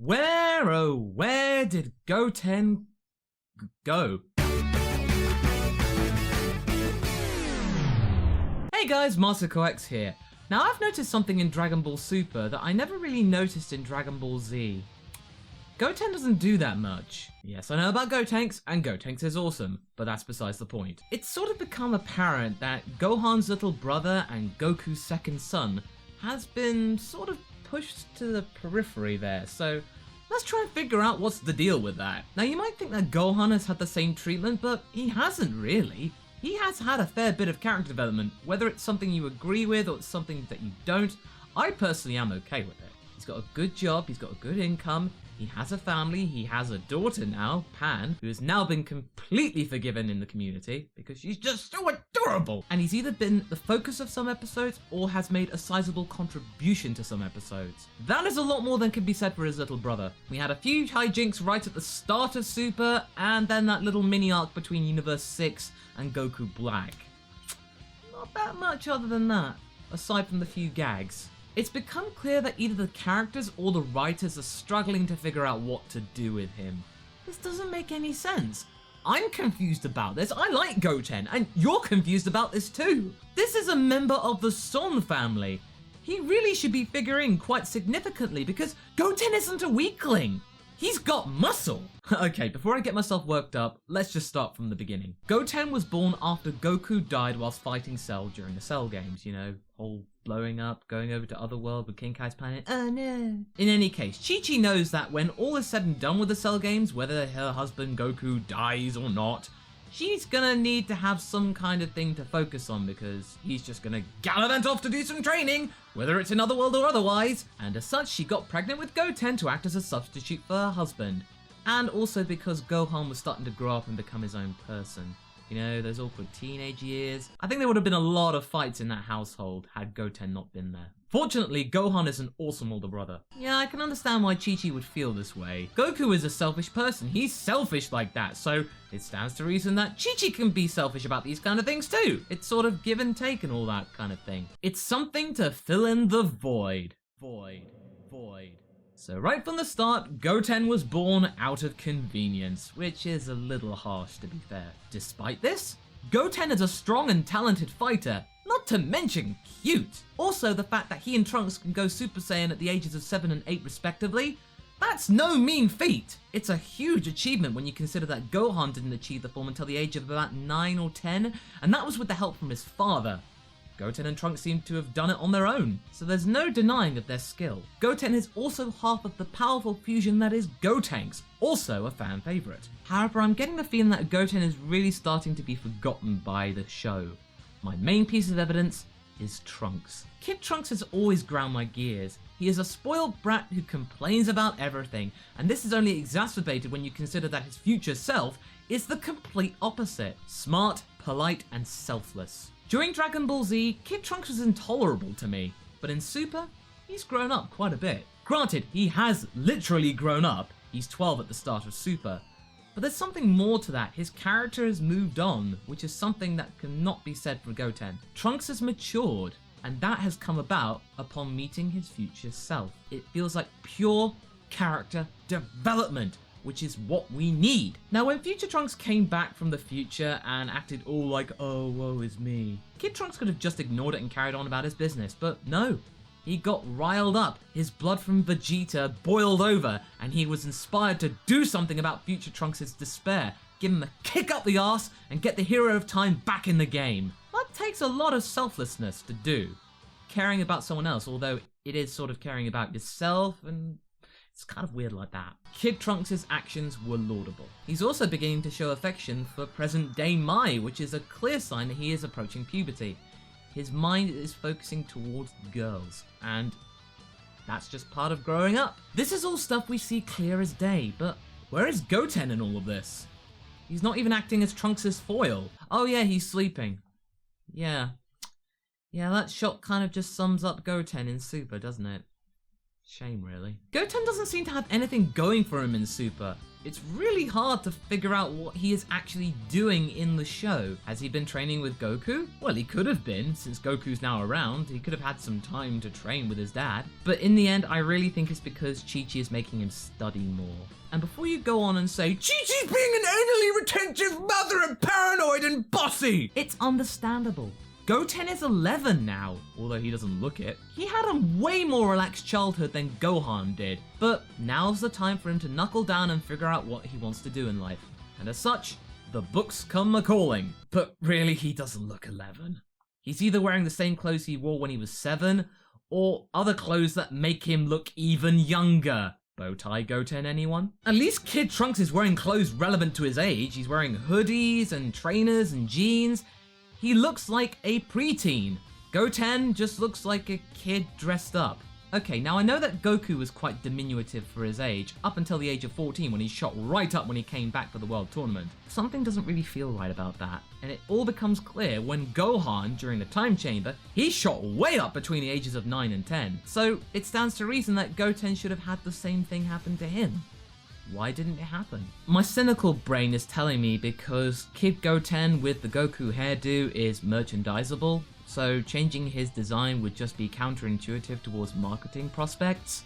Where, oh, where did Goten go? Hey guys, MasakoX here. Now I've noticed something in Dragon Ball Super that I never really noticed in Dragon Ball Z. Goten doesn't do that much. Yes, I know about Gotenks, and Gotenks is awesome, but that's besides the point. It's sort of become apparent that Gohan's little brother and Goku's second son has been sort of pushed to the periphery there, so let's try and figure out what's the deal with that. Now you might think that Gohan has had the same treatment, but he hasn't really. He has had a fair bit of character development, whether it's something you agree with or it's something that you don't. I personally am okay with it. He's got a good job, he's got a good income, he has a family, he has a daughter now, Pan, who has now been completely forgiven in the community because she's just so adorable. And he's either been the focus of some episodes or has made a sizable contribution to some episodes. That is a lot more than can be said for his little brother. We had a few hijinks right at the start of Super, and then that little mini arc between Universe 6 and Goku Black. Not that much other than that, aside from the few gags. It's become clear that either the characters or the writers are struggling to figure out what to do with him. This doesn't make any sense. I'm confused about this. I like Goten, and you're confused about this too. This is a member of the Son family. He really should be figuring quite significantly because Goten isn't a weakling. He's got muscle. Okay, before I get myself worked up, let's just start from the beginning. Goten was born after Goku died whilst fighting Cell during the Cell games, you know, whole blowing up, going over to Otherworld with King Kai's planet. Oh no. In any case, Chi-Chi knows that when all is said and done with the Cell games, whether her husband Goku dies or not, she's gonna need to have some kind of thing to focus on because he's just gonna gallivant off to do some training, whether it's in Otherworld or otherwise, and as such she got pregnant with Goten to act as a substitute for her husband. And also because Gohan was starting to grow up and become his own person. You know, those awkward teenage years. I think there would have been a lot of fights in that household had Goten not been there. Fortunately, Gohan is an awesome older brother. Yeah, I can understand why Chi-Chi would feel this way. Goku is a selfish person. He's selfish like that, so it stands to reason that Chi-Chi can be selfish about these kind of things too. It's sort of give and take and all that kind of thing. It's something to fill in the void. Void. So right from the start, Goten was born out of convenience, which is a little harsh to be fair. Despite this, Goten is a strong and talented fighter, not to mention cute. Also, the fact that he and Trunks can go Super Saiyan at the ages of 7 and 8 respectively, that's no mean feat. It's a huge achievement when you consider that Gohan didn't achieve the form until the age of about 9 or 10, and that was with the help from his father. Goten and Trunks seem to have done it on their own, so there's no denying of their skill. Goten is also half of the powerful fusion that is Gotenks, also a fan favourite. However, I'm getting the feeling that Goten is really starting to be forgotten by the show. My main piece of evidence is Trunks. Kid Trunks has always ground my gears. He is a spoiled brat who complains about everything, and this is only exacerbated when you consider that his future self is the complete opposite. Smart, polite, and selfless. During Dragon Ball Z, Kid Trunks was intolerable to me, but in Super, he's grown up quite a bit. Granted, he has literally grown up, he's 12 at the start of Super, but there's something more to that. His character has moved on, which is something that cannot be said for Goten. Trunks has matured, and that has come about upon meeting his future self. It feels like pure character development, which is what we need. Now, when future Trunks came back from the future and acted all like, oh, woe is me, Kid Trunks could have just ignored it and carried on about his business, but no. He got riled up, his blood from Vegeta boiled over, and he was inspired to do something about future Trunks' despair, give him a kick up the arse, and get the hero of time back in the game. That takes a lot of selflessness to do. Caring about someone else, although it is sort of caring about yourself, and it's kind of weird like that. Kid Trunks' actions were laudable. He's also beginning to show affection for present-day Mai, which is a clear sign that he is approaching puberty. His mind is focusing towards girls, and that's just part of growing up. This is all stuff we see clear as day, but where is Goten in all of this? He's not even acting as Trunks' foil. Oh yeah, he's sleeping. Yeah, that shot kind of just sums up Goten in Super, doesn't it? Shame, really. Goten doesn't seem to have anything going for him in Super. It's really hard to figure out what he is actually doing in the show. Has he been training with Goku? Well, he could have been, since Goku's now around. He could have had some time to train with his dad. But in the end, I really think it's because Chi-Chi is making him study more. And before you go on and say, Chi-Chi's being an anally retentive mother and paranoid and bossy, it's understandable. Goten is 11 now, although he doesn't look it. He had a way more relaxed childhood than Gohan did, but now's the time for him to knuckle down and figure out what he wants to do in life. And as such, the books come a-calling. But really, he doesn't look 11. He's either wearing the same clothes he wore when he was 7, or other clothes that make him look even younger. Bowtie Goten, anyone? At least Kid Trunks is wearing clothes relevant to his age. He's wearing hoodies and trainers and jeans. He looks like a preteen. Goten just looks like a kid dressed up. Okay, now I know that Goku was quite diminutive for his age, up until the age of 14 when he shot right up when he came back for the World Tournament. Something doesn't really feel right about that, and it all becomes clear when Gohan, during the Time Chamber, he shot way up between the ages of 9 and 10. So it stands to reason that Goten should have had the same thing happen to him. Why didn't it happen? My cynical brain is telling me because Kid Goten with the Goku hairdo is merchandisable, so changing his design would just be counterintuitive towards marketing prospects.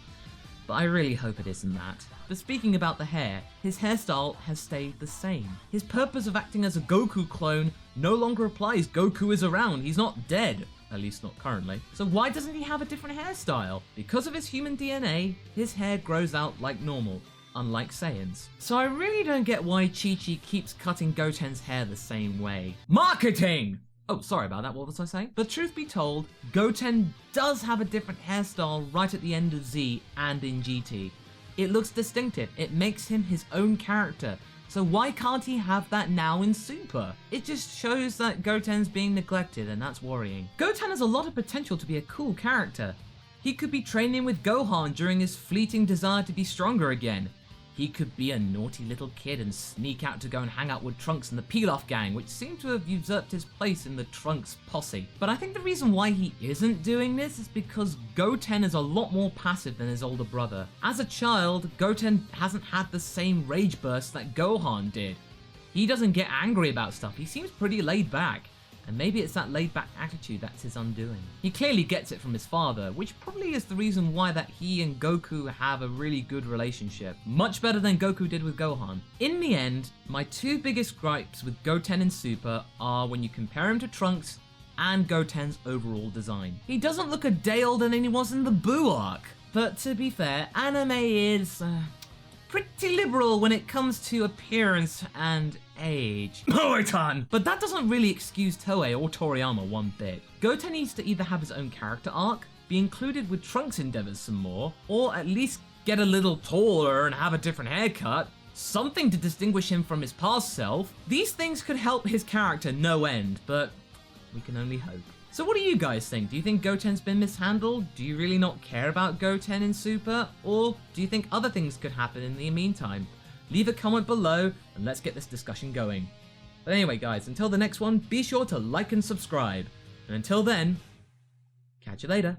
But I really hope it isn't that. But speaking about the hair, his hairstyle has stayed the same. His purpose of acting as a Goku clone no longer applies. Goku is around, he's not dead. At least not currently. So why doesn't he have a different hairstyle? Because of his human DNA, his hair grows out like normal, unlike Saiyans. So I really don't get why Chi-Chi keeps cutting Goten's hair the same way. Marketing! Oh, sorry about that, what was I saying? But truth be told, Goten does have a different hairstyle right at the end of Z and in GT. It looks distinctive, it makes him his own character. So why can't he have that now in Super? It just shows that Goten's being neglected, and that's worrying. Goten has a lot of potential to be a cool character. He could be training with Gohan during his fleeting desire to be stronger again. He could be a naughty little kid and sneak out to go and hang out with Trunks and the Pilaf gang, which seem to have usurped his place in the Trunks posse. But I think the reason why he isn't doing this is because Goten is a lot more passive than his older brother. As a child, Goten hasn't had the same rage bursts that Gohan did. He doesn't get angry about stuff, he seems pretty laid back. And maybe it's that laid-back attitude that's his undoing. He clearly gets it from his father, which probably is the reason why that he and Goku have a really good relationship. Much better than Goku did with Gohan. In the end, my two biggest gripes with Goten in Super are when you compare him to Trunks and Goten's overall design. He doesn't look a day older than he was in the Buu arc. But to be fair, anime is pretty liberal when it comes to appearance and age. Moe-tan! But that doesn't really excuse Toei or Toriyama one bit. Goten needs to either have his own character arc, be included with Trunks' endeavors some more, or at least get a little taller and have a different haircut. Something to distinguish him from his past self. These things could help his character no end, but we can only hope. So what do you guys think? Do you think Goten's been mishandled? Do you really not care about Goten in Super? Or do you think other things could happen in the meantime? Leave a comment below and let's get this discussion going. But anyway guys, until the next one, be sure to like and subscribe. And until then, catch you later.